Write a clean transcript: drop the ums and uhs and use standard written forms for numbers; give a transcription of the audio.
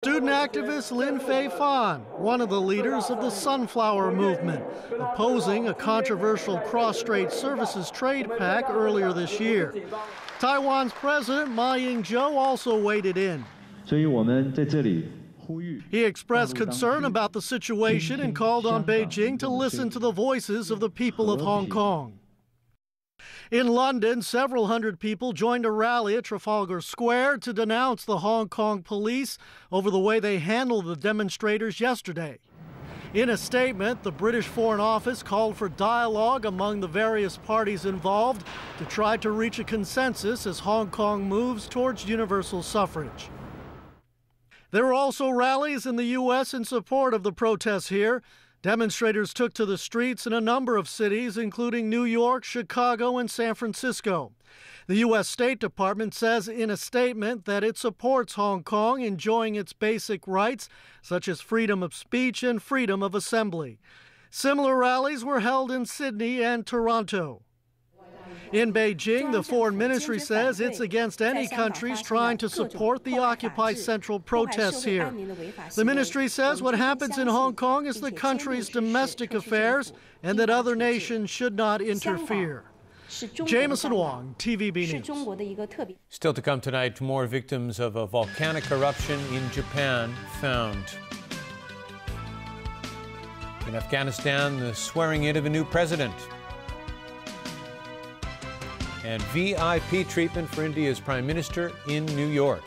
Student activist Lin Fei Fan, one of the leaders of the Sunflower Movement, opposing a controversial cross-strait services trade pact earlier this year. Taiwan's President Ma Ying-jeou also waded in. He expressed concern about the situation and called on Beijing to listen to the voices of the people of Hong Kong. In London, several hundred people joined a rally at Trafalgar Square to denounce the Hong Kong police over the way they handled the demonstrators yesterday. In a statement, the British Foreign Office called for dialogue among the various parties involved to try to reach a consensus as Hong Kong moves towards universal suffrage. There were also rallies in the U.S. in support of the protests here. Demonstrators took to the streets in a number of cities, including New York, Chicago, and San Francisco. The U.S. State Department says in a statement that it supports Hong Kong enjoying its basic rights, such as freedom of speech and freedom of assembly. Similar rallies were held in Sydney and Toronto. In Beijing, the Foreign Ministry says it's against any countries trying to support the Occupy Central protests here. The ministry says what happens in Hong Kong is the country's domestic affairs and that other nations should not interfere. Jameson Wong, TVB News. Still to come tonight, more victims of a volcanic eruption in Japan found. In Afghanistan, the swearing in of a new president. And VIP treatment for India's Prime Minister in New York.